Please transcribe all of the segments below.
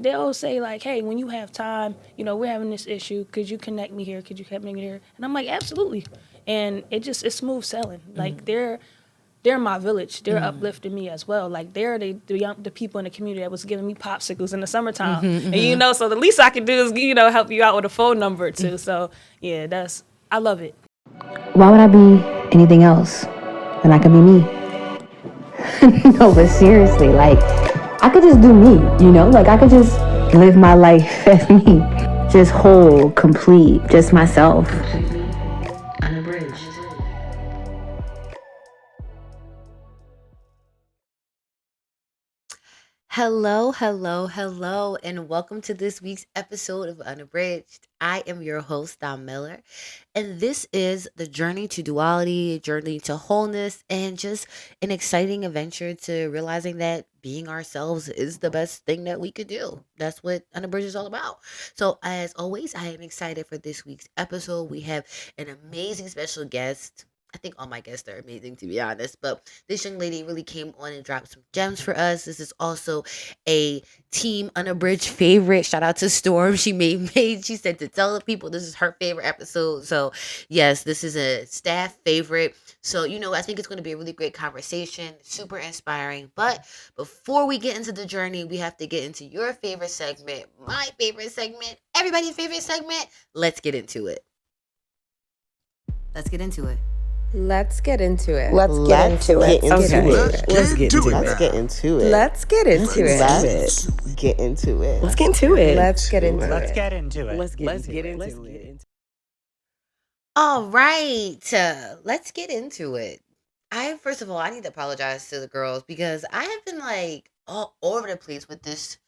they'll say like, "Hey, when you have time, we're having this issue. Could you connect me here? Could you connect me here?" And I'm like, "Absolutely." And it's smooth sailing. Like they're my village. They're uplifting me as well. Like they're the people in the community that was giving me popsicles in the summertime. And so the least I can do is help you out with a phone number too. So yeah, I love it. Why would I be anything else when I could be me? No, but seriously, like, I could just do me, Like, I could just live my life as me. Just whole, complete, just myself. Unabridged. Hello, hello, hello, and welcome to this week's episode of Unabridged. I am your host, Dom Miller, and this is the journey to duality, journey to wholeness, and just an exciting adventure to realizing that being ourselves is the best thing that we could do. That's what Unabridged is all about. So, as always, I am excited for this week's episode. We have an amazing special guest. I think all my guests are amazing, to be honest. But this young lady really came on and dropped some gems for us. This is also a Team Unabridged favorite. Shout out to Storm. She said to tell the people this is her favorite episode. So yes, this is a staff favorite. So, I think it's going to be a really great conversation, super inspiring. But before we get into the journey, we have to get into your favorite segment, my favorite segment, everybody's favorite segment. Let's get into it. Let's get into it. Let's get into it. Let's get into it. Let's get into it. Let's get into it. Let's get into it. Let's get into it. Let's get into it. Let's get into it. Let's get into it. Let's get into it. All right, let's get into it. First of all, I need to apologize to the girls because I have been like all over the place with this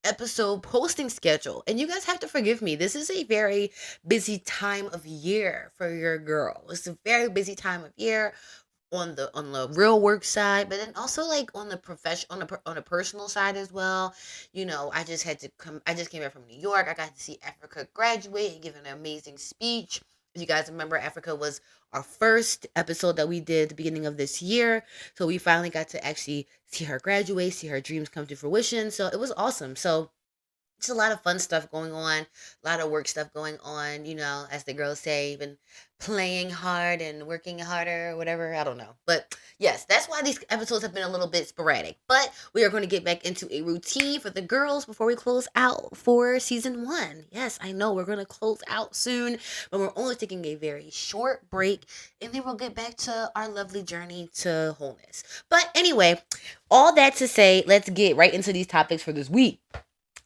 episode posting schedule, and you guys have to forgive me. This is a very busy time of year for your girl. It's a very busy time of year on the real work side, but then also like on the profession on a personal side as well. I just had to come. I just came back from New York. I got to see Africa graduate and give an amazing speech. If you guys remember, Africa was our first episode that we did at the beginning of this year. So we finally got to actually see her graduate, see her dreams come to fruition. So it was awesome. So it's a lot of fun stuff going on, a lot of work stuff going on, as the girls say, been playing hard and working harder or whatever. I don't know. But yes, that's why these episodes have been a little bit sporadic. But we are going to get back into a routine for the girls before we close out for season 1. Yes, I know we're going to close out soon, but we're only taking a very short break, and then we'll get back to our lovely journey to wholeness. But anyway, all that to say, let's get right into these topics for this week.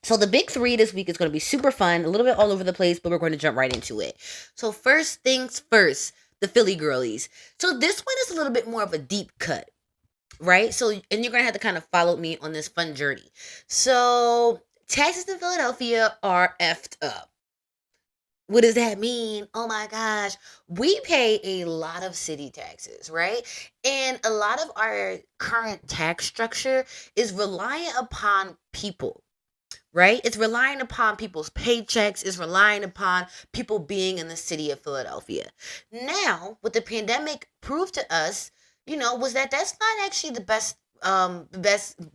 So the big 3 this week is going to be super fun, a little bit all over the place, but we're going to jump right into it. So first things first, the Philly girlies. So this one is a little bit more of a deep cut, right? So, and you're going to have to kind of follow me on this fun journey. So taxes in Philadelphia are effed up. What does that mean? Oh my gosh. We pay a lot of city taxes, right? And a lot of our current tax structure is reliant upon people. Right? It's relying upon people's paychecks. It's relying upon people being in the city of Philadelphia. Now, what the pandemic proved to us, was that that's not actually the best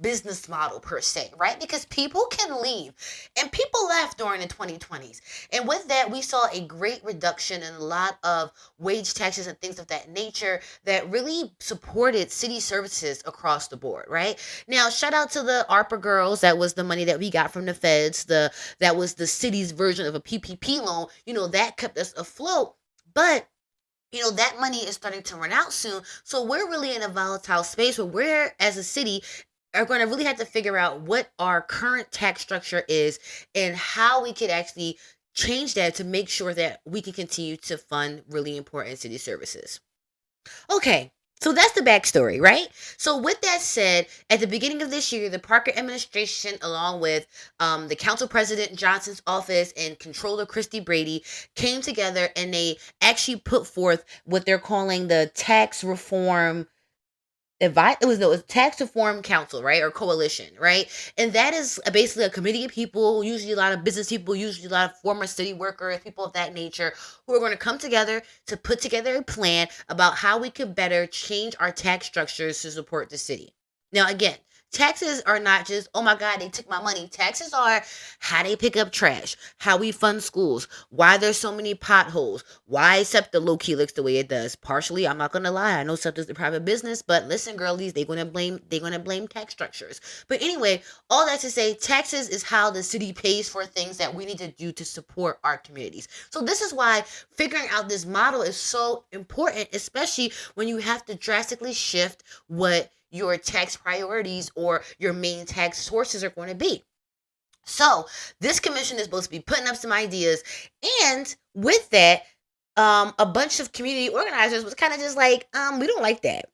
business model per se, right? Because people can leave, and people left during the 2020s. And with that, we saw a great reduction in a lot of wage taxes and things of that nature that really supported city services across the board, right? Now, shout out to the ARPA girls. That was the money that we got from the feds. That was the city's version of a PPP loan. That kept us afloat. But that money is starting to run out soon. So we're really in a volatile space where we're, as a city, are going to really have to figure out what our current tax structure is and how we could actually change that to make sure that we can continue to fund really important city services. Okay. So that's the backstory, right? So with that said, at the beginning of this year, the Parker administration, along with the Council President Johnson's office and Controller Christy Brady, came together and they actually put forth what they're calling the tax reform. It was tax reform council, right, or coalition, right? And that is basically a committee of people, usually a lot of business people, usually a lot of former city workers, people of that nature, who are going to come together to put together a plan about how we could better change our tax structures to support the city. Now, again, taxes are not just, oh my God, they took my money. Taxes are how they pick up trash, how we fund schools, why there's so many potholes, why SEPTA low-key looks the way it does. Partially, I'm not gonna lie, I know SEPTA's a private business, but listen, girlies, they're gonna blame tax structures. But anyway, all that to say, taxes is how the city pays for things that we need to do to support our communities. So this is why figuring out this model is so important, especially when you have to drastically shift what your tax priorities or your main tax sources are going to be. So this commission is supposed to be putting up some ideas, and with that, a bunch of community organizers was kind of just like, we don't like that.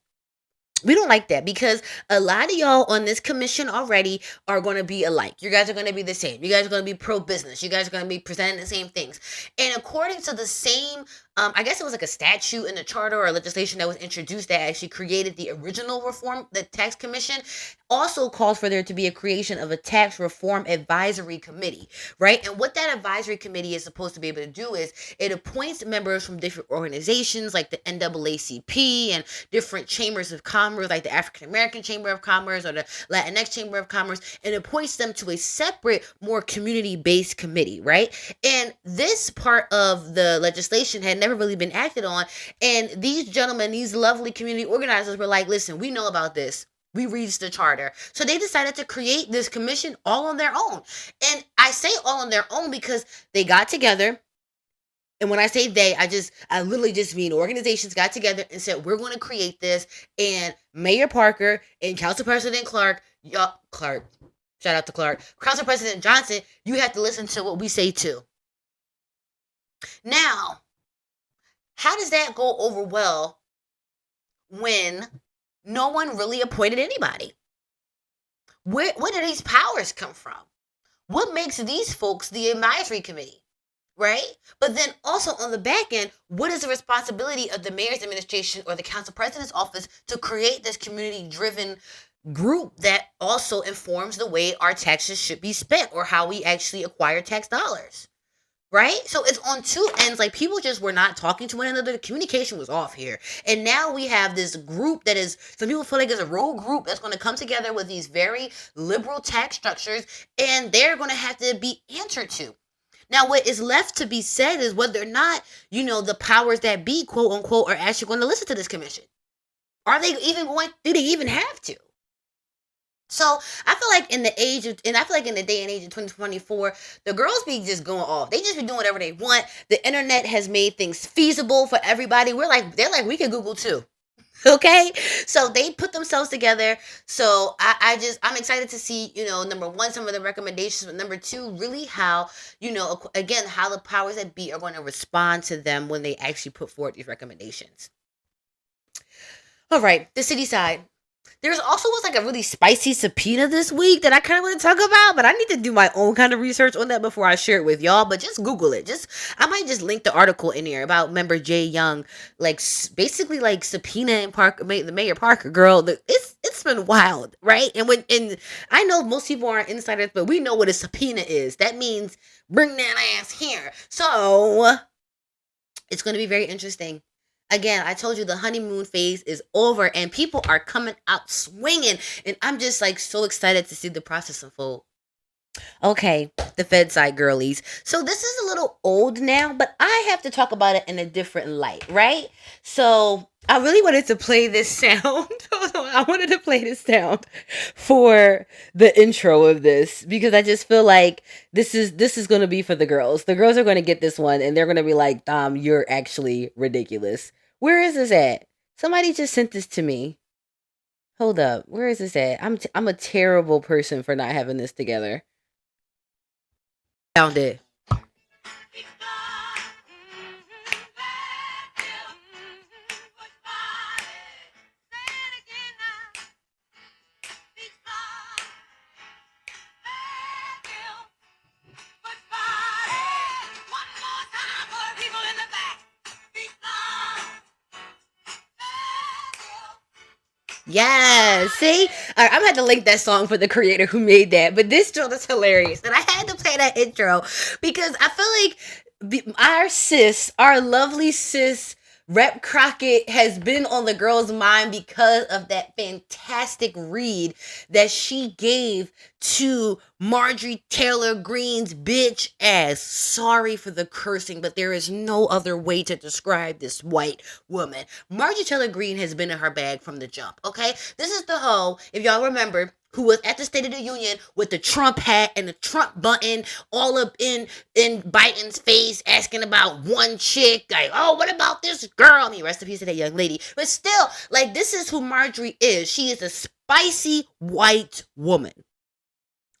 We don't like that because a lot of y'all on this commission already are going to be alike. You guys are going to be the same. You guys are going to be pro-business. You guys are going to be presenting the same things. And according to the same, I guess it was like a statute in the charter or legislation that was introduced that actually created the original reform, the tax commission, also calls for there to be a creation of a tax reform advisory committee, right? And what that advisory committee is supposed to be able to do is it appoints members from different organizations like the NAACP and different chambers of commerce, like the African American Chamber of Commerce or the Latinx Chamber of Commerce, and appoints them to a separate, more community-based committee, right? And this part of the legislation had never really been acted on, and these gentlemen, these lovely community organizers were like, listen, we know about this. We reached the charter. So they decided to create this commission all on their own. And I say all on their own because they got together. And when I say they, I literally just mean organizations got together and said, we're going to create this. And Mayor Parker and Council President Clark, shout out to Clark, Council President Johnson, you have to listen to what we say too. Now, how does that go over well when no one really appointed anybody? Where do these powers come from? What makes these folks the advisory committee, right? But then also on the back end, what is the responsibility of the mayor's administration or the council president's office to create this community-driven group that also informs the way our taxes should be spent or how we actually acquire tax dollars? Right? So it's on two ends. Like, people just were not talking to one another. The communication was off here. And now we have this group that is, some people feel like it's a rogue group that's going to come together with these very liberal tax structures, and they're going to have to be answered to. Now, what is left to be said is whether or not, the powers that be, quote unquote, are actually going to listen to this commission. Are they even do they even have to? So I feel like in the day and age of 2024, the girls be just going off. They just be doing whatever they want. The internet has made things feasible for everybody. They're like, we can Google too. Okay. So they put themselves together. So I'm excited to see, number one, some of the recommendations, but number two, really how, again, how the powers that be are going to respond to them when they actually put forward these recommendations. All right. The city side. There's also was like a really spicy subpoena this week that I kind of want to talk about, but I need to do my own kind of research on that before I share it with y'all. But just Google it. I might just link the article in here about member Jay Young, basically subpoena and the Mayor Parker girl. It's been wild, right? And I know most people aren't insiders, but we know what a subpoena is. That means bring that ass here. So it's going to be very interesting. Again, I told you the honeymoon phase is over and people are coming out swinging. And I'm just so excited to see the process unfold. Okay, the Fed side girlies. So this is a little old now, but I have to talk about it in a different light, right? So I really wanted to play this sound. I wanted to play this sound for the intro of this because I just feel like this is going to be for the girls. The girls are going to get this one and they're going to be like, you're actually ridiculous. Where is this at? Somebody just sent this to me. Hold up. Where is this at? I'm a terrible person for not having this together. Found it. Yeah, see? I'm gonna have to link that song for the creator who made that. But this joke is hilarious. And I had to play that intro because I feel like our lovely cis Rep Crockett has been on the girl's mind because of that fantastic read that she gave to Marjorie Taylor Greene's bitch ass. Sorry for the cursing, but there is no other way to describe this white woman. Marjorie Taylor Greene has been in her bag from the jump, okay? This is the hoe, if y'all remember, who was at the State of the Union with the Trump hat and the Trump button all up in Biden's face, asking about one chick, like, oh, what about this girl? I mean, rest in peace to that young lady. But still, like, this is who Marjorie is. She is a spicy white woman.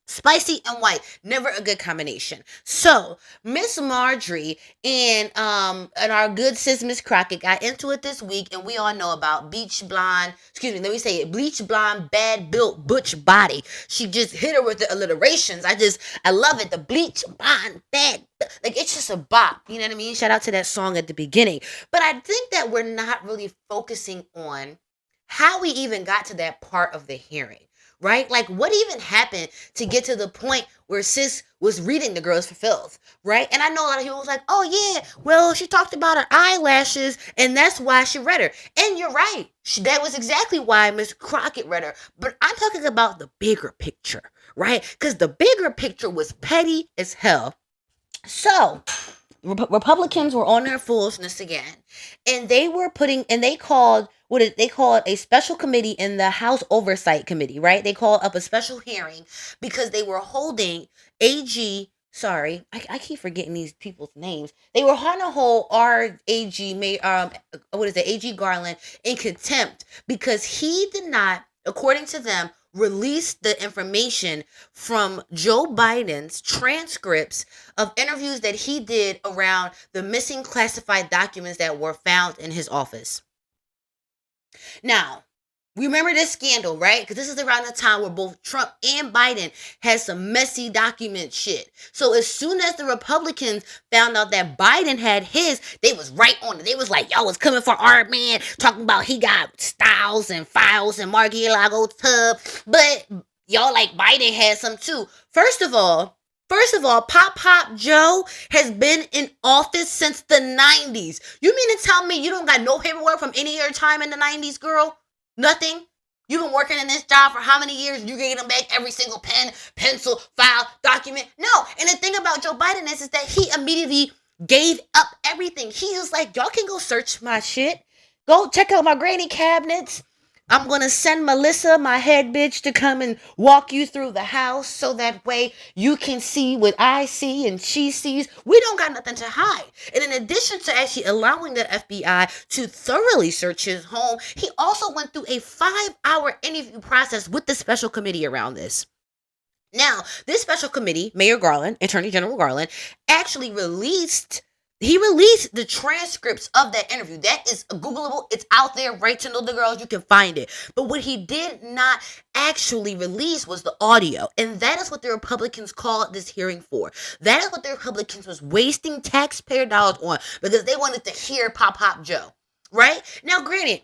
Spicy and white, never a good combination. So Miss Marjorie and our good sis Miss Crockett got into it this week, and we all know about Bleach blonde bad built butch body. She just hit her with the alliterations. I love it. The bleach blonde bad, like, it's just a bop. You know what I mean? Shout out to that song at the beginning. But I think that we're not really focusing on how we even got to that part of the hearing. Right? Like, what even happened to get to the point where sis was reading the girls for filth, right? And I know a lot of people was like, oh yeah, well, she talked about her eyelashes and that's why she read her. And you're right. That was exactly why Miss Crockett read her. But I'm talking about the bigger picture, right? Because the bigger picture was petty as hell. So Republicans were on their foolishness again, and they called a special committee in the House Oversight Committee, right? They called up a special hearing because they were holding AG. Sorry, I keep forgetting these people's names. They were trying to hold our AG, AG Garland in contempt because he did not, according to them, release the information from Joe Biden's transcripts of interviews that he did around the missing classified documents that were found in his office. Now, remember this scandal, right? Because this is around the time where both Trump and Biden had some messy document shit. So as soon as the Republicans found out that Biden had his, they was right on it. They was like, yo, it's coming for our man, talking about he got styles and files and Mar-a-Lago tub. But y'all, like, Biden had some too. First of all, Pop Joe has been in office since the 90s. You mean to tell me you don't got no paperwork from any of your time in the 90s, girl? Nothing? You've been working in this job for how many years? You getting them back every single pen, pencil, file, document? No. And the thing about Joe Biden is that he immediately gave up everything. He was like, y'all can go search my shit. Go check out my granny cabinets. I'm going to send Melissa, my head bitch, to come and walk you through the house so that way you can see what I see and she sees. We don't got nothing to hide. And in addition to actually allowing the FBI to thoroughly search his home, he also went through a 5-hour interview process with the special committee around this. Now, this special committee, Mayor Garland, Attorney General Garland, actually released the transcripts of that interview. That is Googleable. It's out there. Right to Know the Girls. You can find it. But what he did not actually release was the audio. And that is what the Republicans called this hearing for. That is what the Republicans was wasting taxpayer dollars on because they wanted to hear Pop Joe. Right? Now, granted,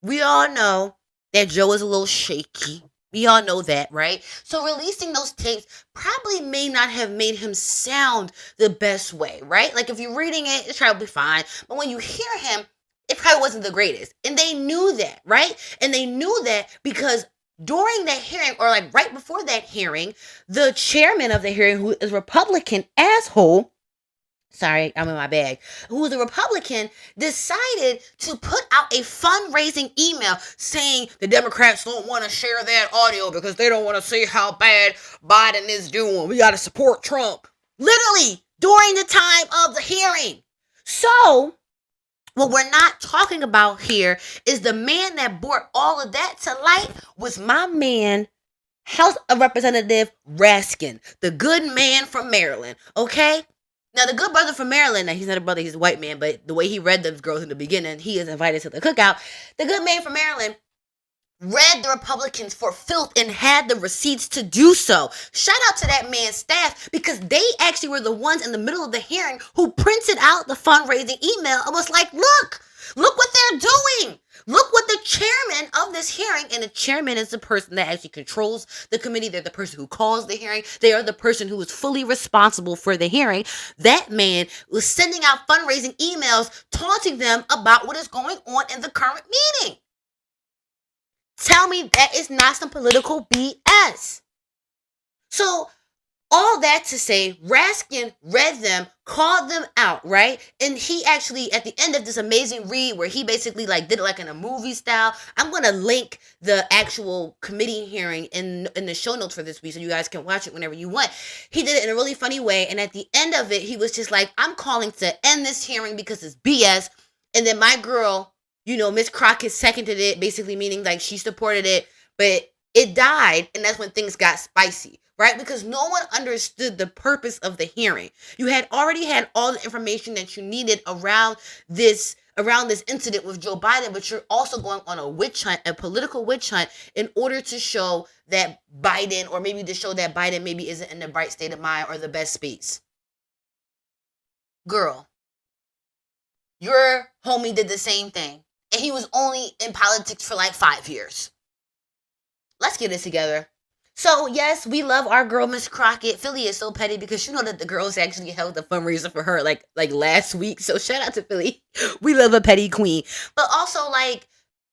we all know that Joe is a little shaky. We all know that, right? So releasing those tapes probably may not have made him sound the best way, right? Like, if you're reading it, it's probably fine. But when you hear him, it probably wasn't the greatest. And they knew that, right? And they knew that because during that hearing, or like right before that hearing, the chairman of the hearing, who is a Republican asshole, sorry, I'm in my bag, who was a Republican, decided to put out a fundraising email saying the Democrats don't want to share that audio because they don't want to see how bad Biden is doing. We got to support Trump. Literally, during the time of the hearing. So, what we're not talking about here is the man that brought all of that to light was my man, House of Representative Raskin, the good man from Maryland, okay? Now, the good brother from Maryland, now he's not a brother, he's a white man, but the way he read those girls in the beginning, he is invited to the cookout. The good man from Maryland read the Republicans for filth and had the receipts to do so. Shout out to that man's staff because they actually were the ones in the middle of the hearing who printed out the fundraising email and was like, look what they're doing. Look what the chairman of this hearing, and the chairman is the person that actually controls the committee. They're the person who calls the hearing. They are the person who is fully responsible for the hearing. That man was sending out fundraising emails taunting them about what is going on in the current meeting. Tell me that is not some political BS. So all that to say, Raskin read them, called them out, right? And he actually, at the end of this amazing read, where he basically like did it like in a movie style. I'm gonna link the actual committee hearing in the show notes for this week, so you guys can watch it whenever you want. He did it in a really funny way, and at the end of it, he was just like, "I'm calling to end this hearing because it's BS." And then my girl, Miss Crockett seconded it, basically meaning like she supported it, but it died, and that's when things got spicy. Right? Because no one understood the purpose of the hearing. You had already had all the information that you needed around this incident with Joe Biden, but you're also going on a witch hunt, a political witch hunt, in order to show that Biden, or maybe to show that Biden maybe isn't in the bright state of mind or the best space. Girl, your homie did the same thing, and he was only in politics for like 5 years. Let's get it together. So, yes, we love our girl, Miss Crockett. Philly is so petty because you know that the girls actually held the fundraiser for her like last week. So, shout out to Philly. We love a petty queen. But also,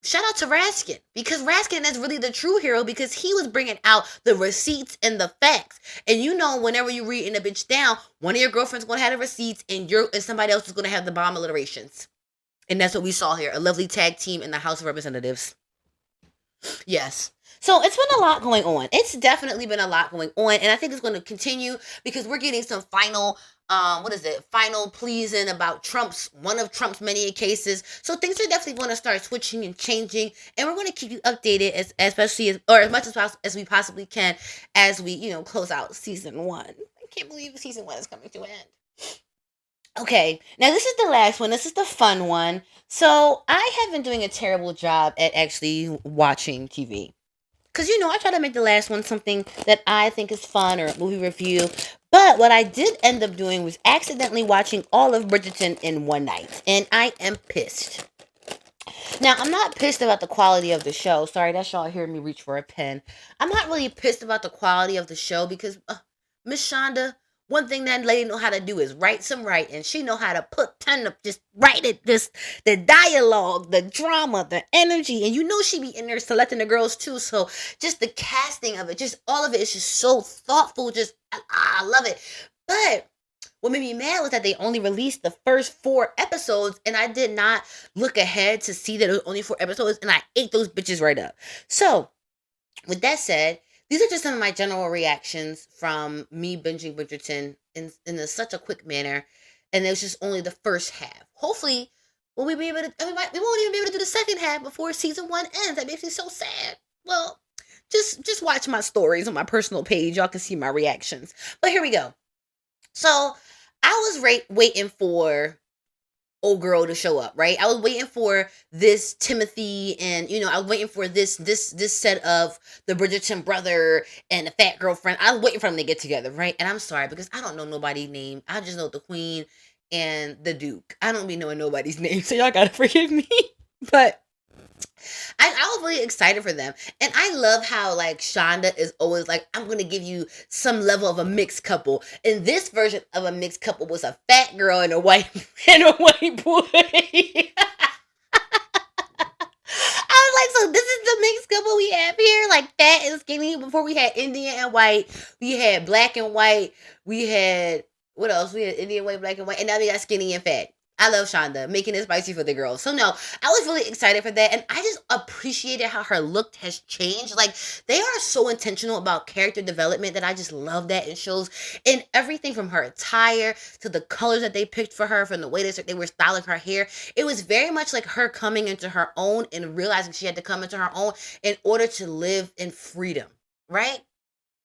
shout out to Raskin, because Raskin is really the true hero, because he was bringing out the receipts and the facts. And whenever you read in a bitch down, one of your girlfriends going to have the receipts and somebody else is going to have the bomb alliterations. And that's what we saw here. A lovely tag team in the House of Representatives. Yes. So it's been a lot going on. It's definitely been a lot going on. And I think it's going to continue because we're getting some final pleas in about one of Trump's many cases. So things are definitely going to start switching and changing. And we're going to keep you updated as much as we possibly can as we, close out season 1. I can't believe season 1 is coming to an end. Okay, now this is the last one. This is the fun one. So I have been doing a terrible job at actually watching TV. Because, I try to make the last one something that I think is fun, or a movie review. But what I did end up doing was accidentally watching all of Bridgerton in one night. And I am pissed. Now, I'm not pissed about the quality of the show. Sorry, that's y'all hearing me reach for a pen. I'm not really pissed about the quality of the show because Miss Shonda, one thing that lady know how to do is write some writing. She know how to put pen up, just write it, the dialogue, the drama, the energy. And she be in there selecting the girls too. So just the casting of it, just all of it is just so thoughtful. Just, I love it. But what made me mad was that they only released the first 4 episodes, and I did not look ahead to see that it was only 4 episodes, and I ate those bitches right up. So, with that said, these are just some of my general reactions from me binging Bridgerton in such a quick manner, and it was just only the first half. Hopefully, we won't even be able to do the second half before season 1 ends. That makes me so sad. Well, just watch my stories on my personal page. Y'all can see my reactions. But here we go. So, I was waiting for old girl to show up, right? I was waiting for this Timothy, and I was waiting for this set of the Bridgerton brother and the fat girlfriend. I was waiting for them to get together, right? And I'm sorry because I don't know nobody's name. I just know the queen and the duke. I don't be knowing nobody's name, so y'all gotta forgive me. But I was really excited for them. And I love how Shonda is always like, I'm going to give you some level of a mixed couple. And this version of a mixed couple was a fat girl and a white boy. I was like, so this is the mixed couple we have here? Like fat and skinny. Before we had Indian and white. We had black and white. We had, what else? We had Indian, white, black and white. And now we got skinny and fat. I love Shonda, making it spicy for the girls. So no, I was really excited for that. And I just appreciated how her look has changed. They are so intentional about character development that I just love that in shows. And everything from her attire to the colors that they picked for her, from the way they were styling her hair. It was very much like her coming into her own and realizing she had to come into her own in order to live in freedom, right?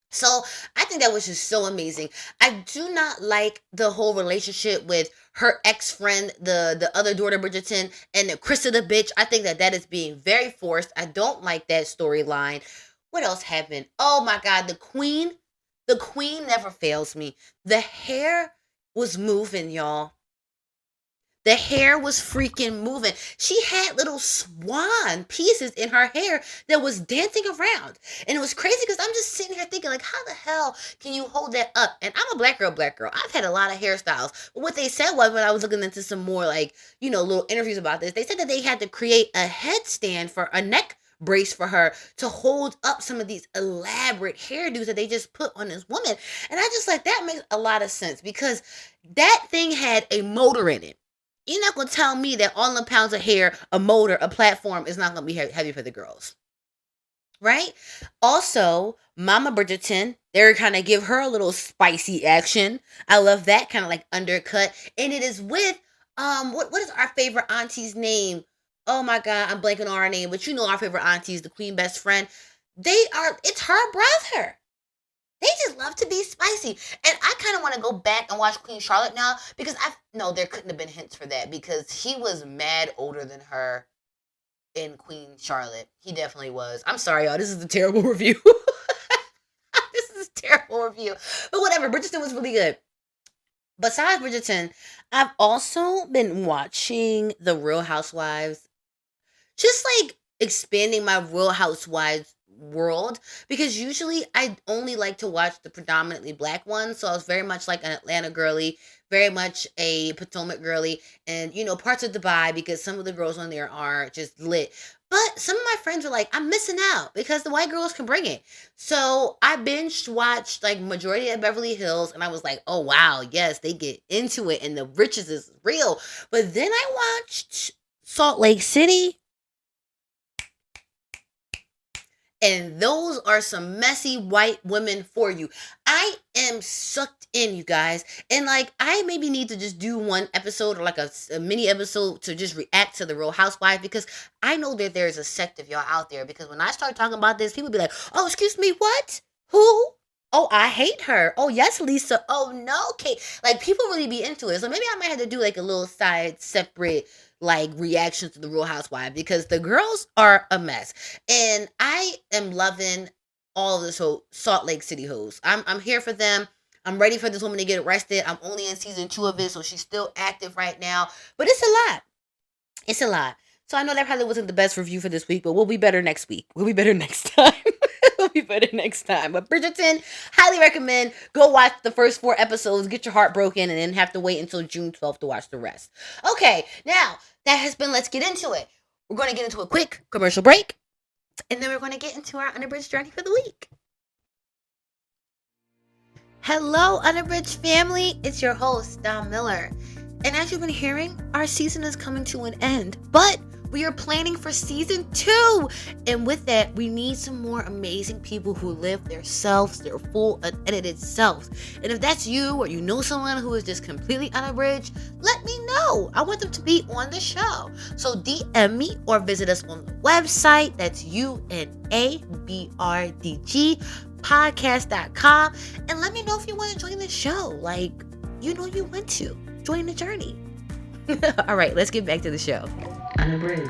So I think that was just so amazing. I do not like the whole relationship with her ex-friend, the other daughter Bridgerton, and the Krista the bitch. I think that is being very forced. I don't like that storyline. What else happened? Oh my God, the queen never fails me. The hair was moving, y'all. The hair was freaking moving. She had little swan pieces in her hair that was dancing around. And it was crazy because I'm just sitting here thinking, like, how the hell can you hold that up? And I'm a black girl. I've had a lot of hairstyles. But what they said was, when I was looking into some more, like, little interviews about this, they said that they had to create a headstand for a neck brace for her to hold up some of these elaborate hairdos that they just put on this woman. And I just like, that makes a lot of sense because that thing had a motor in it. You're not going to tell me that all the pounds of hair, a motor, a platform is not going to be heavy for the girls. Right? Also, Mama Bridgerton, they're kind of give her a little spicy action. I love that kind of like undercut. And it is with, what is our favorite auntie's name? Oh my God, I'm blanking on her name, but you know our favorite auntie is the queen best friend. It's her brother. They just love to be spicy. And I kind of want to go back and watch Queen Charlotte now because there couldn't have been hints for that because he was mad older than her in Queen Charlotte. He definitely was. I'm sorry, y'all. This is a terrible review. This is a terrible review. But whatever. Bridgerton was really good. Besides Bridgerton, I've also been watching The Real Housewives. Just like expanding my Real Housewives world because usually I only like to watch the predominantly black ones. So I was very much like an Atlanta girly, very much a Potomac girly, and parts of Dubai because some of the girls on there are just lit. But some of my friends were like, I'm missing out because the white girls can bring it. So I binge watched like majority of Beverly Hills and I was like, oh wow, yes, they get into it and the riches is real. But then I watched Salt Lake City. And those are some messy white women for you. I am sucked in, you guys. And like, I maybe need to just do one episode or like a mini episode to just react to the Real Housewives because I know that there's a sect of y'all out there. Because when I start talking about this, people be like, oh, excuse me, what? Who? Oh, I hate her. Oh, yes, Lisa. Oh, no, Kate. Like, people really be into it. So maybe I might have to do like a little side separate like reactions to the Real Housewives because the girls are a mess. And I am loving all of this whole Salt Lake City hoes. I'm here for them. I'm ready for this woman to get arrested. I'm only in season 2 of it, so she's still active right now. But it's a lot. It's a lot. So I know that probably wasn't the best review for this week, but we'll be better next week. We'll be better next time. We'll be better next time. But Bridgerton, highly recommend. Go watch the first 4 episodes, get your heart broken, and then have to wait until June 12th to watch the rest. Okay, now that has been Let's Get Into It. We're going to get into a quick commercial break, and then we're going to get into our Unabridged journey for the week. Hello, Unabridged family. It's your host, Dom Miller. And as you've been hearing, our season is coming to an end, but we are planning for season 2. And with that, we need some more amazing people who live their selves, their full unedited selves. And if that's you or you know someone who is just completely unabridged, let me know. I want them to be on the show. So DM me or visit us on the website. That's UNABRDG podcast.com. And let me know if you want to join the show. Like, you want to. Join the journey. All right, let's get back to the show. Unabridged.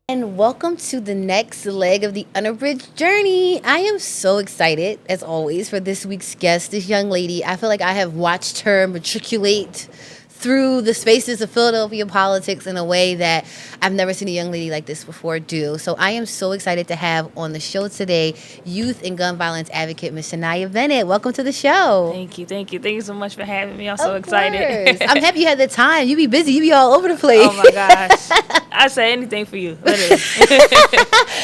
And welcome to the next leg of the Unabridged journey. I am so excited, as always, for this week's guest, this young lady. I feel like I have watched her matriculate through the spaces of Philadelphia politics in a way that I've never seen a young lady like this before do. So I am so excited to have on the show today youth and gun violence advocate, Miss Shania Bennett. Welcome to the show. Thank you so much for having me. I'm so excited. I'm happy you had the time. You be busy. You be all over the place. Oh my gosh. I say anything for you. Literally.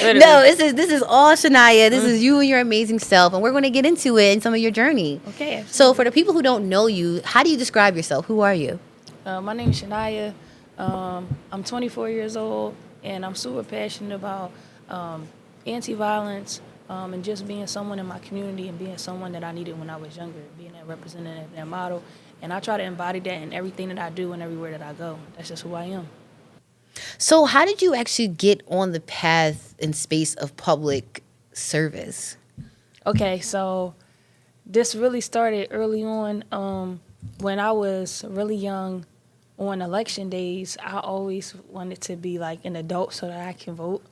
Literally. No, this is all Shania. This is you and your amazing self, and we're going to get into it and some of your journey. Okay. Absolutely. So for the people who don't know you, how do you describe yourself? Who are you? My name is Shania. I'm 24 years old, and I'm super passionate about anti-violence and just being someone in my community and being someone that I needed when I was younger, being that representative, that model. And I try to embody that in everything that I do and everywhere that I go. That's just who I am. So how did you actually get on the path and space of public service? Okay, so this really started early on. When I was really young, on election days, I always wanted to be like an adult so that I can vote.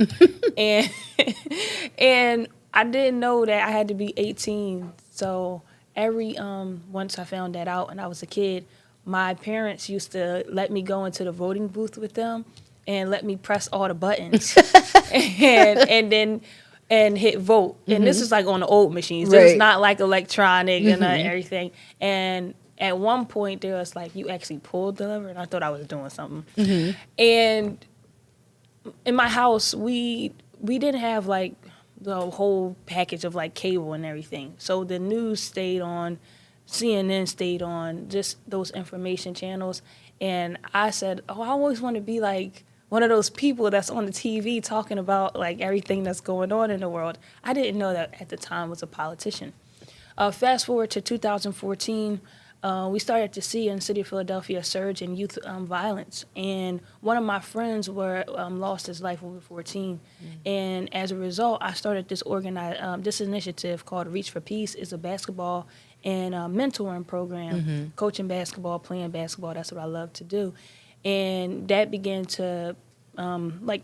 and I didn't know that I had to be 18. So once I found that out and I was a kid, my parents used to let me go into the voting booth with them and let me press all the buttons and then hit vote. And this is like on the old machines. This is not like electronic and everything. And at one point there was like, you actually pulled the lever, and I thought I was doing something. And in my house, we didn't have like the whole package of like cable and everything. So the news stayed on, CNN stayed on, just those information channels. And I said, I always want to be like one of those people that's on the TV talking about like everything that's going on in the world. I didn't know that at the time was a politician. Fast forward to 2014, we started to see in the city of Philadelphia a surge in youth violence. And one of my friends lost his life when we were 14. And as a result, I started this initiative called Reach for Peace. It's a basketball and mentoring program, coaching basketball, playing basketball. That's what I love to do. And that began to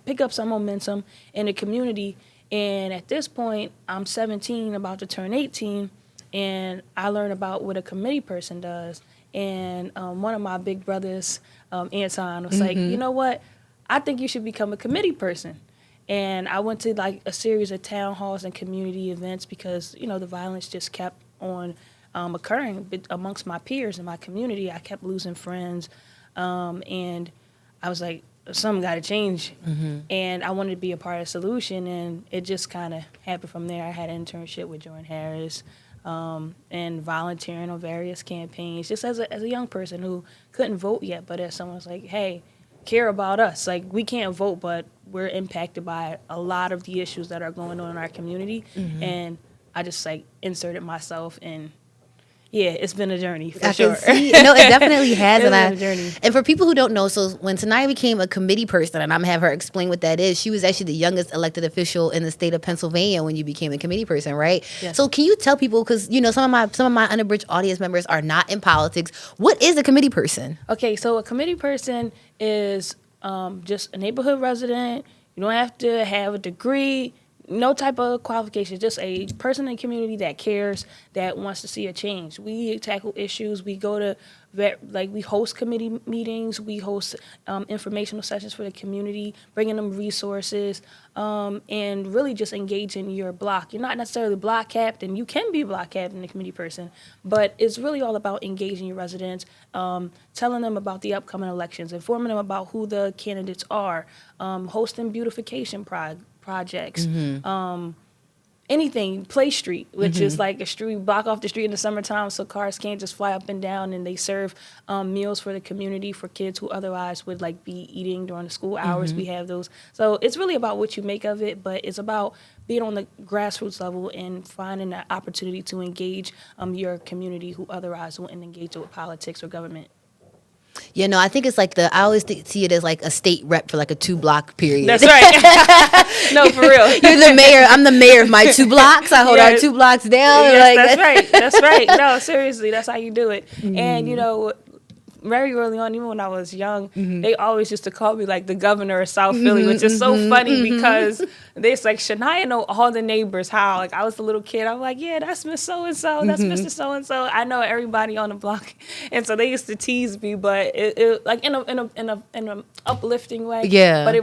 pick up some momentum in the community. And at this point, I'm 17, about to turn 18. And I learned about what a committee person does. And one of my big brothers, Anton, was like, you know what? I think you should become a committee person. And I went to like a series of town halls and community events because, the violence just kept on occurring amongst my peers in my community. I kept losing friends. And I was like, something got to change. And I wanted to be a part of the solution. And it just kind of happened from there. I had an internship with Jordan Harris. And volunteering on various campaigns, just as a young person who couldn't vote yet, but as someone's like, hey, care about us. Like, we can't vote, but we're impacted by a lot of the issues that are going on in our community. And I just inserted myself in. Yeah, it's been a journey for sure. No, it definitely has. It's been a journey. And for people who don't know, so when Shania became a committee person, and I'm gonna have her explain what that is, she was actually the youngest elected official in the state of Pennsylvania when you became a committee person, right? Yes. So can you tell people, because some of my unabridged audience members are not in politics, what is a committee person? Okay, so a committee person is just a neighborhood resident. You don't have to have a degree. No type of qualifications, just a person in the community that cares, that wants to see a change. We tackle issues. We go to, we host committee meetings. We host informational sessions for the community, bringing them resources, and really just engaging your block. You're not necessarily block captain. You can be block captain, a committee person, but it's really all about engaging your residents, telling them about the upcoming elections, informing them about who the candidates are, hosting beautification projects, anything, Play Street, which is like a street, block off the street in the summertime so cars can't just fly up and down, and they serve meals for the community for kids who otherwise would be eating during the school hours. We have those. So it's really about what you make of it, but it's about being on the grassroots level and finding an opportunity to engage your community who otherwise wouldn't engage with politics or government. Yeah, no, I think it's like I always see it as like a state rep for like a 2-block period. That's right. No, for real. You're the mayor. I'm the mayor of my 2 blocks. I hold our 2 blocks down. Yes, that's right. That's right. No, seriously, that's how you do it. And, very early on, even when I was young, they always used to call me like the governor of South Philly, which is so funny because it's like, Shania know all the neighbors. How I was a little kid, I'm like, yeah, that's Miss So and So, that's Mr. So and So. I know everybody on the block, and so they used to tease me, but it like in a uplifting way. Yeah. But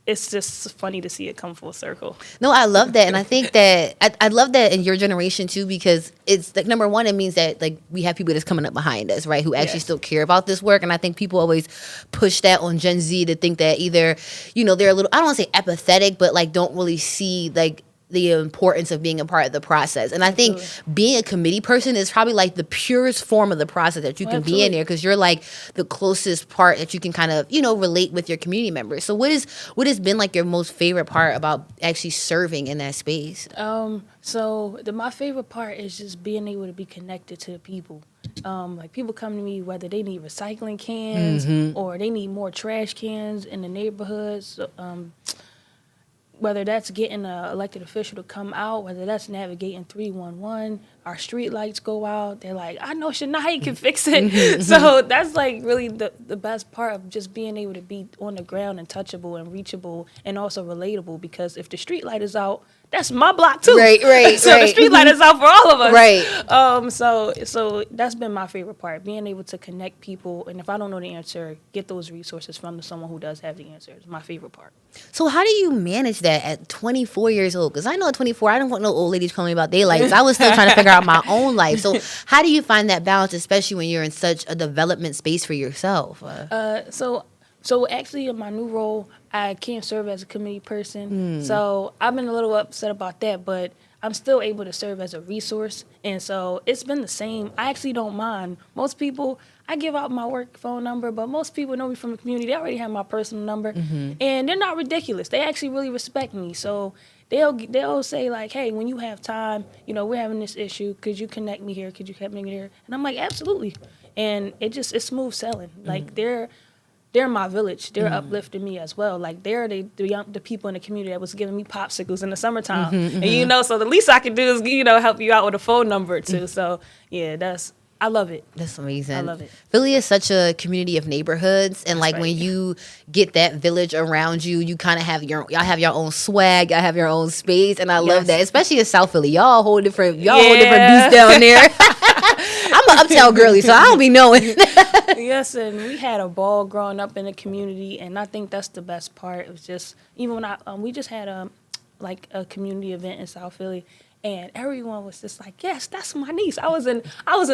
it's just funny to see it come full circle. No, I love that. And I think that I love that in your generation too, because it's like, number one, it means that we have people that's coming up behind us, right, who actually still care about this work. And I think people always push that on Gen Z to think that either, they're a little, I don't want to say apathetic, but don't really see the importance of being a part of the process. And I think being a committee person is probably the purest form of the process that you can be in there, because you're the closest part that you can kind of, relate with your community members. So what has been your most favorite part about actually serving in that space? So my favorite part is just being able to be connected to the people. People come to me whether they need recycling cans or they need more trash cans in the neighborhoods. Whether that's getting an elected official to come out, whether that's navigating 311, our street lights go out, they're like, I know Shania can fix it. So that's like really the best part of just being able to be on the ground and touchable and reachable and also relatable, because if the street light is out, that's my block too. Right. So the street light is out for all of us. Right. So that's been my favorite part, being able to connect people, and if I don't know the answer, get those resources from someone who does have the answer. It's my favorite part. So how do you manage that at 24 years old? Because I know at 24, I don't want no old ladies calling me about their lives. I was still trying to figure out my own life. So how do you find that balance, especially when you're in such a development space for yourself? So actually in my new role, I can't serve as a committee person. So I've been a little upset about that, but I'm still able to serve as a resource. And so it's been the same. I actually don't mind. Most people, I give out my work phone number, but most people know me from the community. They already have my personal number. And they're not ridiculous. They actually really respect me. So they'll say like, hey, when you have time, we're having this issue. Could you connect me here? Could you connect me here? And I'm like, absolutely. And it's smooth selling. Like they're my village. They're uplifting me as well. Like they're the people in the community that was giving me popsicles in the summertime. And so the least I can do is help you out with a phone number too. So yeah, I love it. That's amazing. I love it. Philly is such a community of neighborhoods, and like when you get that village around you, you kind of have y'all have your own swag, y'all have your own space, and I love that. Especially in South Philly, y'all whole different beast down there. I'm an uptown girly, so I don't be knowing. Yes, and we had a ball growing up in the community, and I think that's the best part. It was just even when we just had a community event in South Philly. And everyone was just like, yes, that's my niece. I was in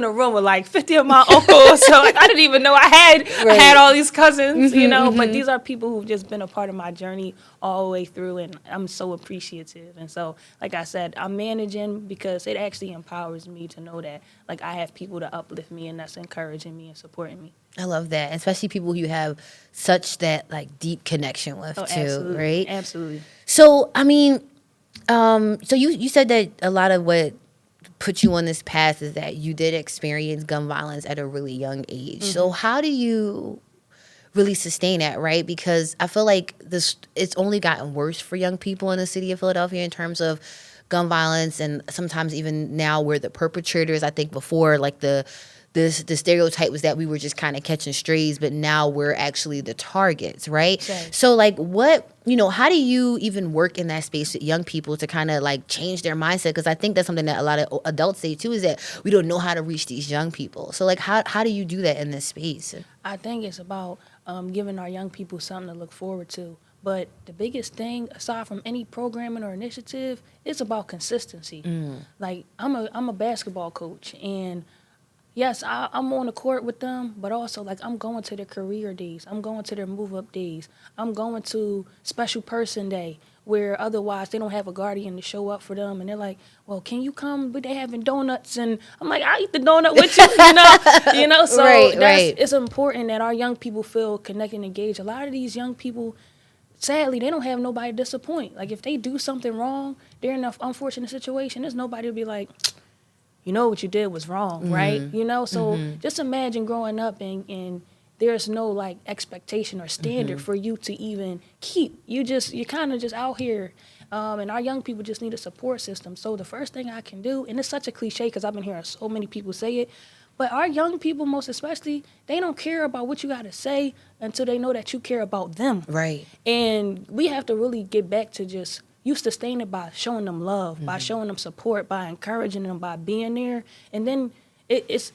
a room with like 50 of my uncles. So like I didn't even know I had all these cousins, But these are people who've just been a part of my journey all the way through, and I'm so appreciative. And so, like I said, I'm managing because it actually empowers me to know that like I have people to uplift me and that's encouraging me and supporting me. I love that, especially people you have such that like deep connection with too, absolutely. Right? Absolutely. So I mean. So you said that a lot of what put you on this path is that you did experience gun violence at a really young age. So how do you really sustain that, right? Because I feel like it's only gotten worse for young people in the city of Philadelphia in terms of gun violence, and sometimes even now we're the perpetrators. I think before like the stereotype was that we were just kind of catching strays, but now we're actually the targets, right? Sure. So like how do you even work in that space with young people to kind of like change their mindset? Because I think that's something that a lot of adults say too, is that we don't know how to reach these young people. So like how do you do that in this space? I think it's about giving our young people something to look forward to. But the biggest thing, aside from any programming or initiative, it's about consistency. Like I'm a basketball coach, and yes, I'm on the court with them, but also like I'm going to their career days. I'm going to their move up days. I'm going to special person day where otherwise they don't have a guardian to show up for them. And they're like, well, can you come? But they having donuts. And I'm like, I'll eat the donut with you, So it's important that our young people feel connected and engaged. A lot of these young people, sadly, they don't have nobody to disappoint. Like if they do something wrong, they're in an unfortunate situation, there's nobody to be like, what you did was wrong, right? So just imagine growing up and there's no like expectation or standard for you to even keep. You're kind of just out here. And our young people just need a support system. So the first thing I can do, and it's such a cliche because I've been hearing so many people say it, but our young people, most especially, they don't care about what you got to say until they know that you care about them. Right. And we have to really get back to just you sustain it by showing them love, by showing them support, by encouraging them, by being there. And then it's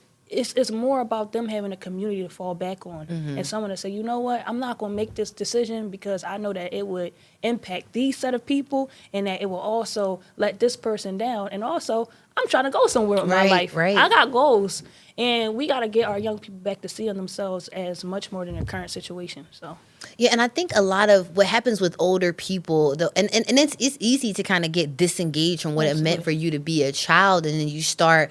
more about them having a community to fall back on and someone to say, you know what, I'm not going to make this decision because I know that it would impact these set of people and that it will also let this person down. And also, I'm trying to go somewhere with my life. Right. I got goals. And we got to get our young people back to seeing themselves as much more than their current situation. So. Yeah, and I think a lot of what happens with older people, though, and it's easy to kind of get disengaged from what it meant for you to be a child, and then you start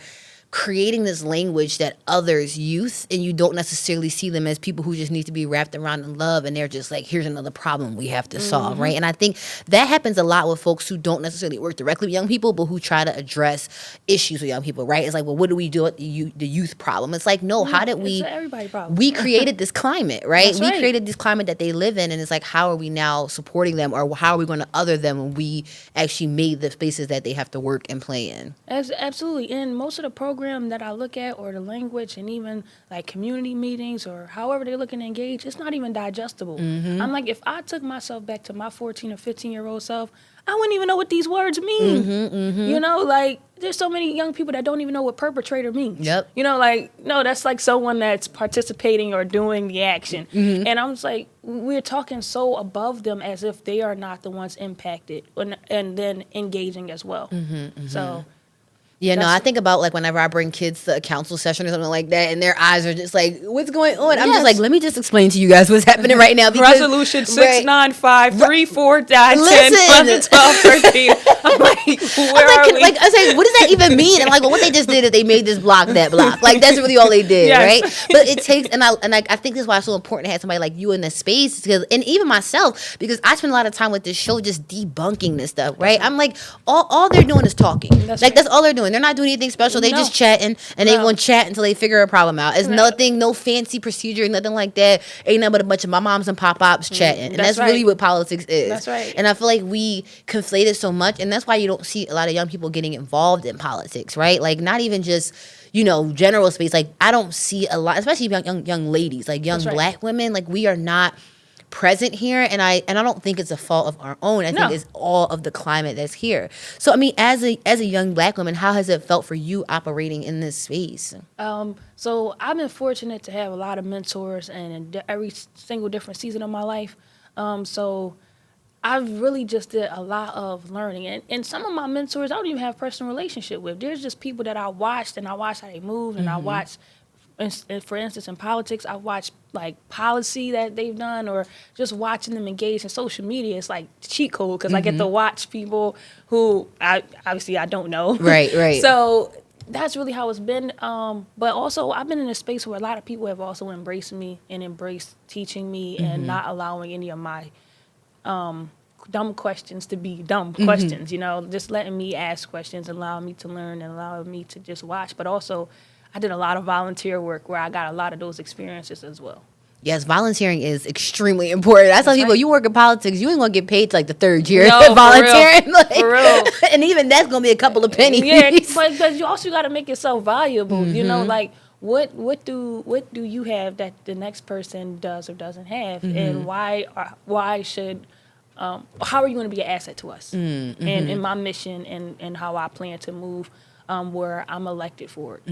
creating this language that others use, and you don't necessarily see them as people who just need to be wrapped around in love, and they're just like, here's another problem we have to solve, right? And I think that happens a lot with folks who don't necessarily work directly with young people, but who try to address issues with young people, right? It's like, well, what do we do with the youth problem? It's like, no, how did It's an everybody problem. we created this climate, right? That's We right. created this climate that they live in, and it's like, how are we now supporting them, or how are we going to other them when we actually made the spaces that they have to work and play in? Absolutely. And most of the program that I look at, or the language, and even like community meetings, or however they're looking to engage, it's not even digestible. I'm like, if I took myself back to my 14 or 15-year-old self, I wouldn't even know what these words mean. You know, like, there's so many young people that don't even know what perpetrator means. Yep. You know, like, no, that's like someone that's participating or doing the action. And I'm just like, we're talking so above them as if they are not the ones impacted and then engaging as well. So... Yeah, no, That's- I think about like whenever I bring kids to a council session or something like that, and their eyes are just like, "What's going on?" I'm just like, "Let me just explain to you guys what's happening right now." Because, Resolution right. 69534 10 Listen. 11 12 13. I'm like, where I'm are we? like, I was like, what does that even mean? And I'm like, well, what they just did is they made this block that block. Like, that's really all they did, Yes. right? But it takes, and I think this is why it's so important to have somebody like you in the space, because, and even myself, because I spend a lot of time with this show just debunking this stuff, right? I'm like, all they're doing is talking. That's Like, right. that's all they're doing. They're not doing anything special. They No. just chatting, and they No. gonna chat until they figure a problem out. It's No. nothing, no fancy procedure, nothing like that. Ain't nothing but a bunch of my moms and pop-ups chatting. And That's that's really right. what politics is. That's right. And I feel like we conflate it so much, and that's why you don't see a lot of young people getting involved in politics, right? Like, not even just, you know, general space. Like, I don't see a lot, especially young ladies, like young That's right. black women. Like, we are not present here, and I don't think it's a fault of our own. I think No. it's all of the climate that's here. So, I mean, as a young black woman, how has it felt for you operating in this space? So I've been fortunate to have a lot of mentors, and in every single different season of my life. So I've really just did a lot of learning, and some of my mentors I don't even have personal relationship with. There's just people that I watched, and I watched how they moved, and I watched, and for instance, in politics, I watched like policy that they've done, or just watching them engage in social media. It's like cheat code, because I get to watch people who I don't know. Right. So that's really how it's been. But also, I've been in a space where a lot of people have also embraced me and embraced teaching me and not allowing any of my dumb questions to be dumb questions, you know, just letting me ask questions, allowing me to learn, and allowing me to just watch. But also, I did a lot of volunteer work where I got a lot of those experiences as well. Yes, volunteering is extremely important. I tell people, right. you work in politics, you ain't gonna get paid till like the third year No, for volunteering. real. Like, For real. and even that's gonna be a couple of pennies. Yeah, but because you also got to make yourself valuable. You know, like what do you have that the next person does or doesn't have, and why should how are you going to be an asset to us and in my mission and how I plan to move where I'm elected for it.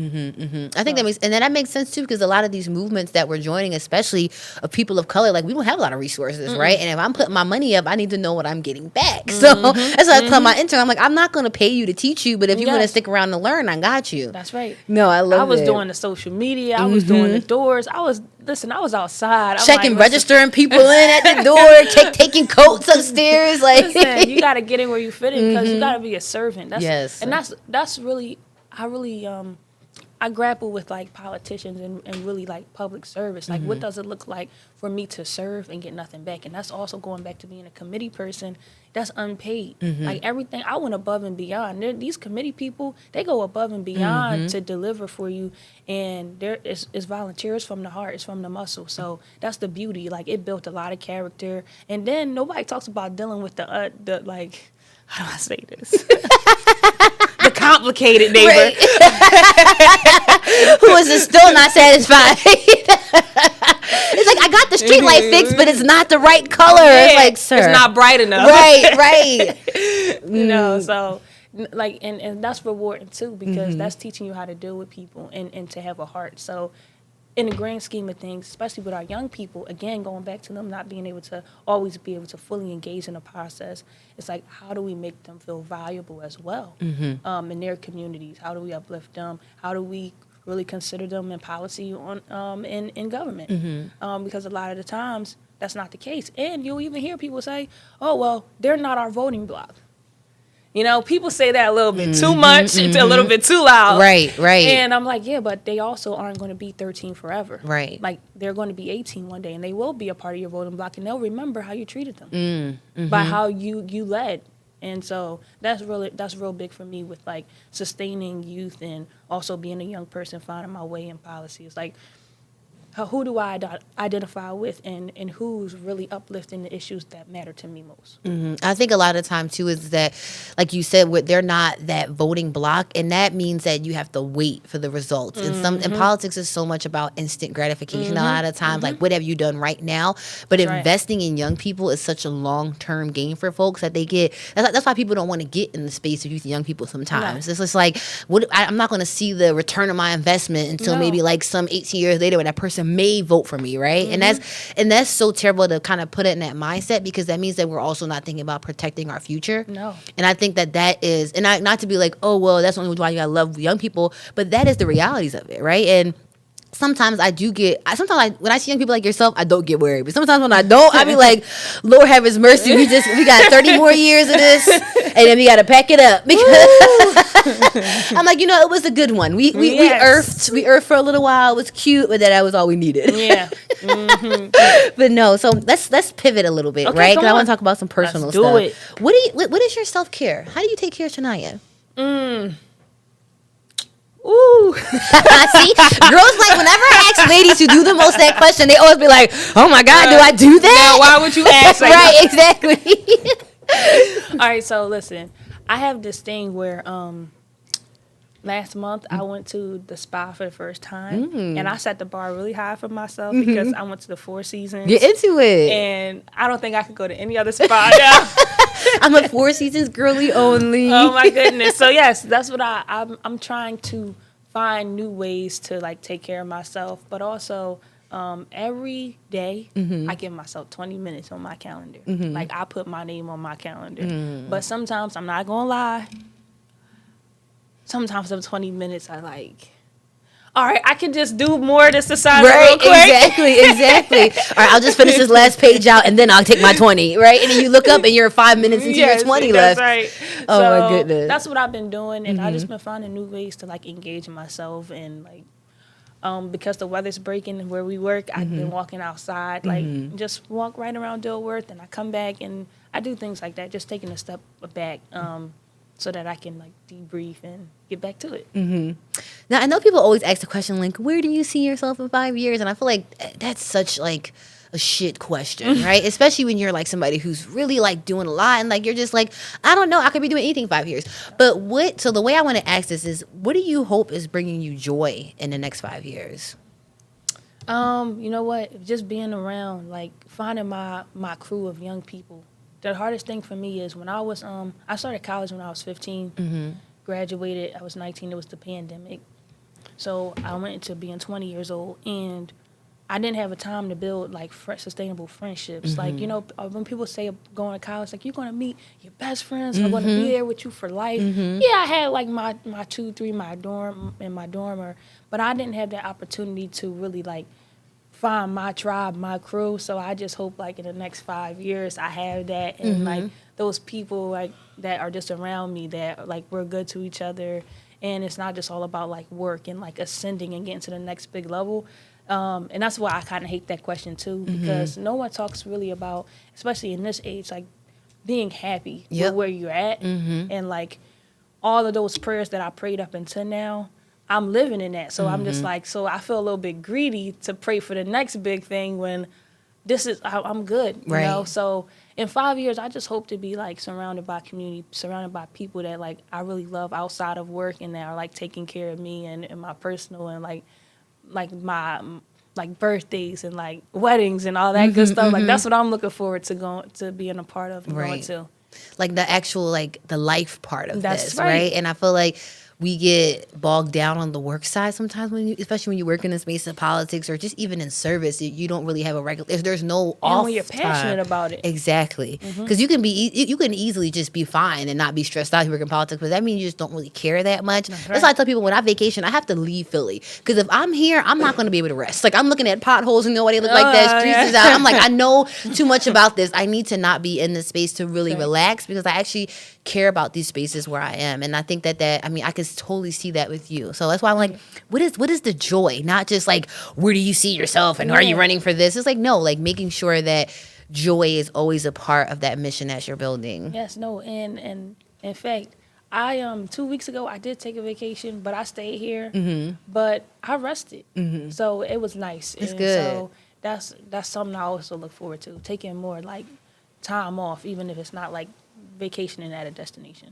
I think that makes sense too, because a lot of these movements that we're joining, especially of people of color, like, we don't have a lot of resources, right? And if I'm putting my money up, I need to know what I'm getting back. So that's why I tell my intern, I'm like, I'm not going to pay you to teach you, but if you want to Yes. stick around to learn, I got you. That's right. No, I love it. I was doing the social media. I was doing the doors. I was outside. I'm checking, like, registering people in at the door, taking coats upstairs. Like, listen, you got to get in where you fit in, because you got to be a servant. Yes. And that's really, I grapple with like politicians and really like public service. Like, what does it look like for me to serve and get nothing back? And that's also going back to being a committee person. That's unpaid. Like, everything, I went above and beyond. These committee people, they go above and beyond to deliver for you. And it's volunteers from the heart. It's from the muscle. So that's the beauty. Like, it built a lot of character. And then nobody talks about dealing with the like, how do I say this? The complicated neighbor. Right. Who is still not satisfied? It's like, I got the street light fixed, but it's not the right color. Yeah, It's like, sir, it's not bright enough. right. You know, so like, and that's rewarding too, because that's teaching you how to deal with people and to have a heart. So in the grand scheme of things, especially with our young people, again, going back to them not being able to always be able to fully engage in the process, it's like, how do we make them feel valuable as well in their communities? How do we uplift them? How do we really consider them in policy on in government? Because a lot of the times that's not the case. And you'll even hear people say, oh, well, they're not our voting bloc. You know, people say that a little bit too much, it's a little bit too loud. Right. And I'm like, yeah, but they also aren't going to be 13 forever. Right. Like, they're going to be 18 one day, and they will be a part of your voting block, and they'll remember how you treated them by how you led. And so that's real big for me with, like, sustaining youth and also being a young person, finding my way in policy. It's like, who do I identify with, and who's really uplifting the issues that matter to me most? I think a lot of time too is that, like you said, they're not that voting block, and that means that you have to wait for the results. And politics is so much about instant gratification. A lot of times, like, what have you done right now? But investing in young people is such a long term game for folks that they get. That's why people don't want to get in the space of youth and young people sometimes. It's just like, I'm not going to see the return of my investment until maybe like some 18 years later when that person may vote for me, right? And that's so terrible to kind of put it in that mindset, because that means that we're also not thinking about protecting our future. No. And I think that is, and not to be like, oh, well, that's the only why you gotta love young people, but that is the realities of it, right? And sometimes when I see young people like yourself, I don't get worried. But sometimes when I don't, I be like, Lord have his mercy. We got 30 more years of this, and then we got to pack it up. Because I'm like, it was a good one. We earthed for a little while. It was cute, but that was all we needed. Yeah. But no, so let's pivot a little bit, right? Because I want to talk about some personal stuff. Do it. What is your self-care? How do you take care of Shania? Ooh. See, girls, like, whenever I ask ladies who do the most that question, they always be like, oh my God, do I do that? Now, why would you ask like right, that? exactly. All right, so listen, I have this thing where last month I went to the spa for the first time, and I set the bar really high for myself because I went to the Four Seasons. Get into it. And I don't think I could go to any other spa now. I'm a Four Seasons girly only. Oh my goodness. So yes, that's what I'm trying to find new ways to, like, take care of myself, but also every day I give myself 20 minutes on my calendar. Like, I put my name on my calendar. But sometimes, I'm not gonna lie, sometimes them 20 minutes I like, all right, I can just do more of this assignment real quick. Exactly. All right, I'll just finish this last page out, and then I'll take my 20, right? And then you look up, and you're 5 minutes into your 20 left. That's right. Oh, so my goodness. That's what I've been doing, and I've just been finding new ways to, like, engage myself, and, like, because the weather's breaking where we work, I've been walking outside, like, just walk right around Dilworth, and I come back, and I do things like that, just taking a step back, so that I can, like, debrief and get back to it. Now, I know people always ask the question, like, where do you see yourself in 5 years? And I feel like that's such, like, a shit question, right? Especially when you're, like, somebody who's really, like, doing a lot, and, like, you're just like, I don't know, I could be doing anything 5 years. But so the way I want to ask this is, what do you hope is bringing you joy in the next 5 years? You know what? Just being around, like, finding my crew of young people. The hardest thing for me is when I was, I started college when I was 15, graduated, I was 19, it was the pandemic. So I went into being 20 years old, and I didn't have a time to build, like, sustainable friendships. Like, when people say going to college, like, you're going to meet your best friends who are going to be there with you for life. Yeah, I had, like, my 2, 3, my dormer, but I didn't have that opportunity to really, like, find my tribe, my crew. So I just hope, like, in the next 5 years I have that, and like, those people, like, that are just around me, that, like, we're good to each other, and it's not just all about, like, work and, like, ascending and getting to the next big level. And that's why I kind of hate that question too, because no one talks really about, especially in this age, like, being happy with where you're at, and, like, all of those prayers that I prayed up until now, I'm living in that. So I'm just like, so I feel a little bit greedy to pray for the next big thing when this is, I'm good, you know? So in 5 years, I just hope to be, like, surrounded by community, surrounded by people that, like, I really love outside of work, and that are, like, taking care of me and my personal, and, like my, like, birthdays and, like, weddings and all that good stuff. Like, that's what I'm looking forward to being a part of and going to. Like, the actual, like, the life part of That's this, right. right? And I feel like we get bogged down on the work side sometimes, especially when you work in the space of politics or just even in service. You don't really have a regular. There's no off. And when you're passionate about it, exactly, because you can easily just be fine and not be stressed out. You work in politics, but that means you just don't really care that much. That's why I tell people when I vacation, I have to leave Philly, because if I'm here, I'm not going to be able to rest. Like, I'm looking at potholes and nobody look like that. Streets is out. I'm like, I know too much about this. I need to not be in this space to really relax, because I actually care about these spaces where I am. And I think that I mean, I could totally see that with you. So that's why I'm like, what is the joy? Not just like, where do you see yourself and are you running for this? It's like, no, like making sure that joy is always a part of that mission that you're building. Yes, no, and in fact, I 2 weeks ago I did take a vacation, but I stayed here. But I rested, so it was nice. It's and good. So that's something I also look forward to, taking more like time off, even if it's not like vacationing at a destination.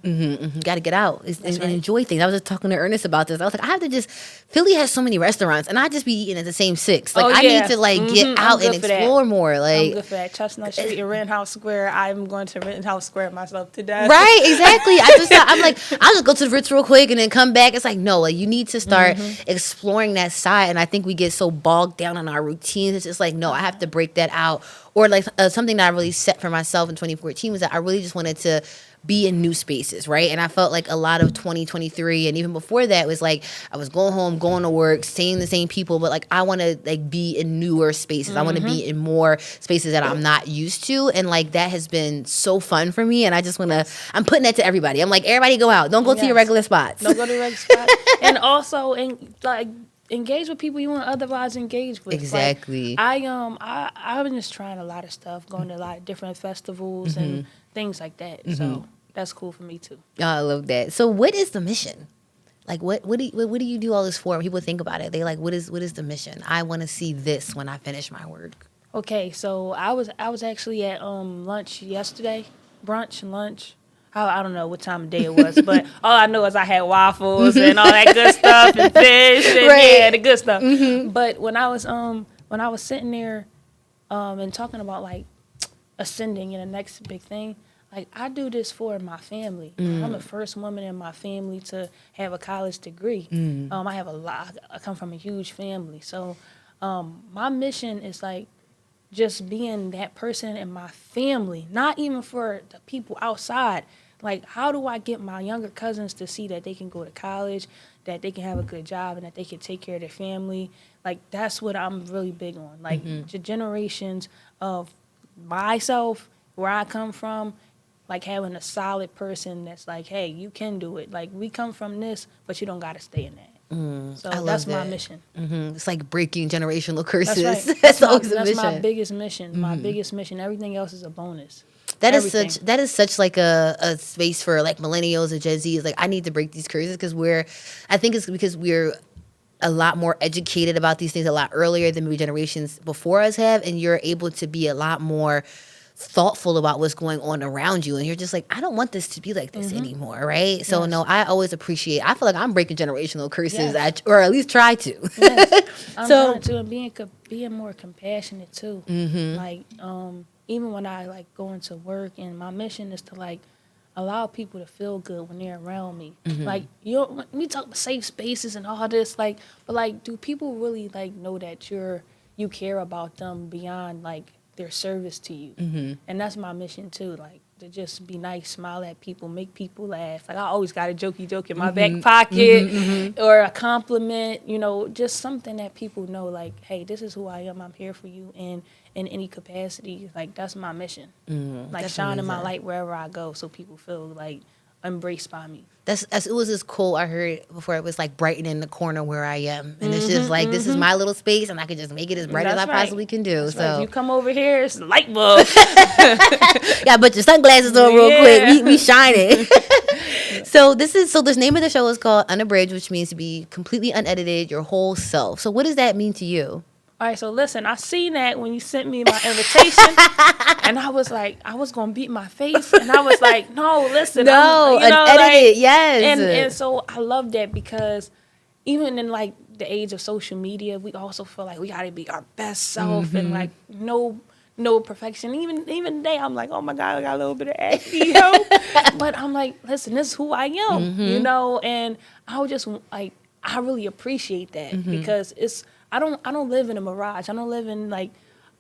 Got to get out and enjoy things. I was just talking to Ernest about this. I was like, I have to Philly has so many restaurants, and I just be eating at the same 6. Like, I need to like get out and explore more. Like, I'm good for that. Chestnut Street and Rittenhouse Square. I'm going to Rittenhouse Square myself to death. Right, exactly. I'm like, I'll just go to the Ritz real quick and then come back. It's like, no, like you need to start exploring that side. And I think we get so bogged down on our routines. It's just like, no, I have to break that out. Or like something that I really set for myself in 2014 was that I really just wanted to be in new spaces, right? And I felt like a lot of 2023 and even before that was like I was going home, going to work, seeing the same people, but like I want to like be in newer spaces. I want to be in more spaces that I'm not used to, and like that has been so fun for me. And I just want to, I'm putting that to everybody. I'm like, everybody go out, don't go to your regular spots. Don't go to your regular spots, and also engage with people you want to otherwise engage with. Exactly. Like, I've been just trying a lot of stuff, going to a lot of different festivals and things like that. So that's cool for me too. Oh, I love that. So what is the mission? Like what do you do all this for? When people think about it, they like, what is the mission? I want to see this when I finish my work. Okay, so I was actually at lunch yesterday, lunch. I don't know what time of day it was, but all I know is I had waffles and all that good stuff and fish and yeah, the good stuff. But when I was sitting there and talking about like ascending and the next big thing, like I do this for my family. I'm the first woman in my family to have a college degree. I have I come from a huge family, so my mission is like just being that person in my family, not even for the people outside. Like, how do I get my younger cousins to see that they can go to college, that they can have a good job, and that they can take care of their family? Like, that's what I'm really big on. Like, the generations of myself, where I come from, like having a solid person that's like, hey, you can do it. Like, we come from this, but you don't got to stay in that. So that's my mission. It's like breaking generational curses. That's right. That's my biggest mission. My biggest mission. Everything else is a bonus. That is such like a space for like millennials and Gen Z. Is like, I need to break these curses because I think it's because we're a lot more educated about these things a lot earlier than maybe generations before us have, and you're able to be a lot more thoughtful about what's going on around you, and you're just like, I don't want this to be like this anymore, right? So no, I always appreciate. I feel like I'm breaking generational curses, or at least try to. I'm trying to, and being more compassionate too. Like even when I like go into work, and my mission is to like allow people to feel good when they're around me. Like we talk about safe spaces and all this, like, but like, do people really like know that you care about them beyond like their service to you? And that's my mission too, like to just be nice, smile at people, make people laugh. Like I always got a jokey joke in my back pocket or a compliment, just something that people know like, hey, this is who I am, I'm here for you, and in any capacity, like that's my mission. Like shining my light wherever I go so people feel like embraced by me. It was this quote I heard before. It was like brightening the corner where I am, and it's just like this is my little space, and I can just make it as bright as I possibly can do. That's so right. If you come over here, it's a light bulb. Yeah, put your sunglasses on real quick. We shining. So the name of the show is called Unabridged, which means to be completely unedited, your whole self. So what does that mean to you? All right, so listen, I seen that when you sent me my invitation, and I was like, I was gonna beat my face, and I was like, no, listen, unedited, yes. And so I love that because even in like the age of social media, we also feel like we gotta be our best self and like no perfection. Even today, I'm like, oh my God, I got a little bit of acne, but I'm like, listen, this is who I am, and I would just like, I really appreciate that because I don't live in a mirage. I don't live in like,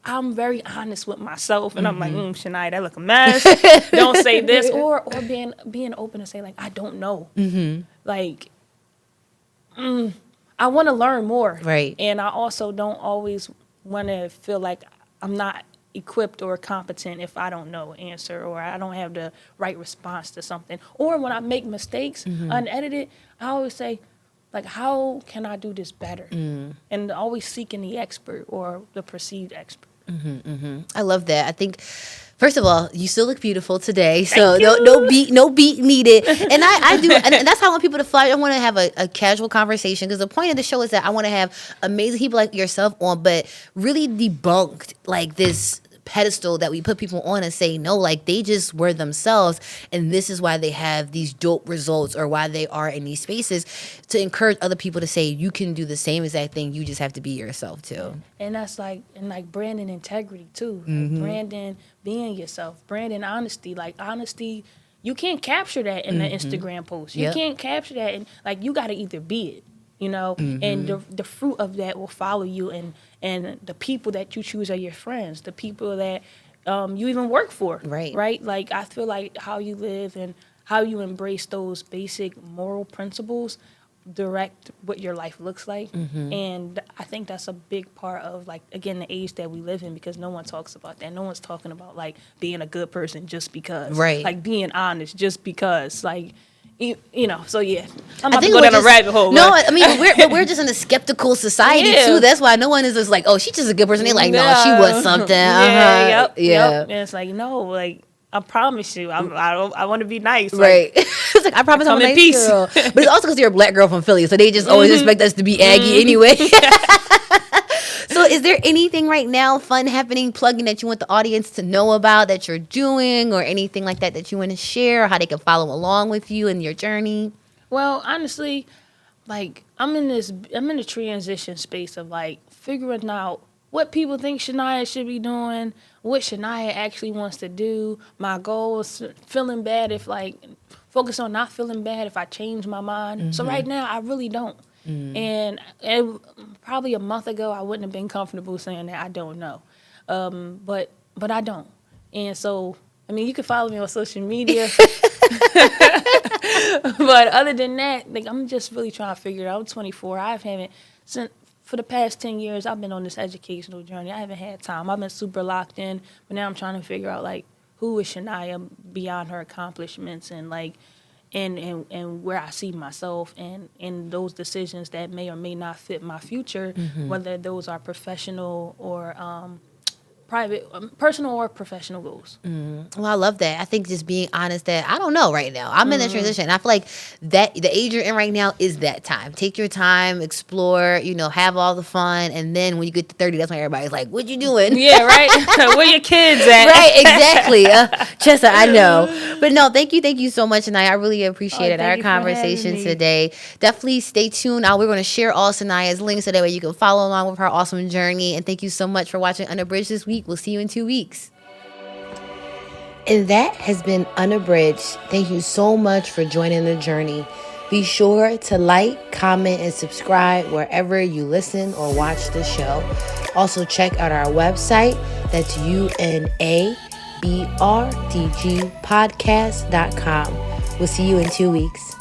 I'm very honest with myself, and I'm like, Shania, that look a mess. Don't say this, or being open to say like, I don't know. Like, I want to learn more, right? And I also don't always want to feel like I'm not equipped or competent if I don't know an answer or I don't have the right response to something. Or when I make mistakes unedited, I always say, like, how can I do this better? And always seeking the expert or the perceived expert. I love that. I think, first of all, you still look beautiful today. So no beat needed. And I do, and that's how I want people to fly. I want to have a casual conversation, because the point of the show is that I want to have amazing people like yourself on, but really debunked like this pedestal that we put people on and say, no, like, they just were themselves, and this is why they have these dope results, or why they are in these spaces, to encourage other people to say you can do the same exact thing, you just have to be yourself too. And that's like branding integrity too. Like branding being yourself, branding honesty. Like, honesty, you can't capture that in an Instagram post. You can't capture that, and like, you got to either be it, you know, and the fruit of that will follow you, and the people that you choose are your friends, the people that you even work for, right? Like, I feel like how you live and how you embrace those basic moral principles direct what your life looks like. And I think that's a big part of, like, again, the age that we live in, because no one talks about that. No one's talking about, like, being a good person just because, like, being honest just because, like, you know. So yeah, I'm about to go down a rabbit hole. No, I mean, we're just in a skeptical society too. That's why no one is just like, oh, she's just a good person. They're like, no, she was something. Yep. And it's like, no, like, I promise you, I want to be nice. Right. It's like, I promise I'm a nice peace. girl. But it's also because you're a black girl from Philly, so they just always expect us to be Aggie anyway. So is there anything right now fun happening, plugging, that you want the audience to know about, that you're doing, or anything like that you want to share, or how they can follow along with you in your journey? Well, honestly, like, I'm in the transition space of, like, figuring out what people think Shania should be doing, what Shania actually wants to do. My goal is feeling bad if, like, focus on not feeling bad if I change my mind. So right now, I really don't. And probably a month ago, I wouldn't have been comfortable saying that I don't know. But I don't. And so, I mean, you can follow me on social media. But other than that, like, I'm just really trying to figure it out. I'm 24. For the past 10 years, I've been on this educational journey. I haven't had time. I've been super locked in. But now I'm trying to figure out, like, who is Shania beyond her accomplishments, and, like, and where I see myself, and those decisions that may or may not fit my future, whether those are professional or private, personal or professional goals. Well, I love that. I think just being honest that I don't know right now. I'm in a transition. I feel like that the age you're in right now is that time. Take your time, explore, have all the fun. And then when you get to 30, that's when everybody's like, what you doing? Yeah, right? Where your kids at? Right, exactly. Chessa, I know. But no, thank you so much. And I really appreciated our conversation today. Definitely stay tuned. We're going to share all Sanaya's links so that way you can follow along with her awesome journey. And thank you so much for watching Unabridged this week. We'll see you in 2 weeks. And that has been Unabridged. Thank you so much for joining the journey. Be sure to like, comment, and subscribe wherever you listen or watch the show. Also, check out our website. That's unabrdgpodcast.com. We'll see you in 2 weeks.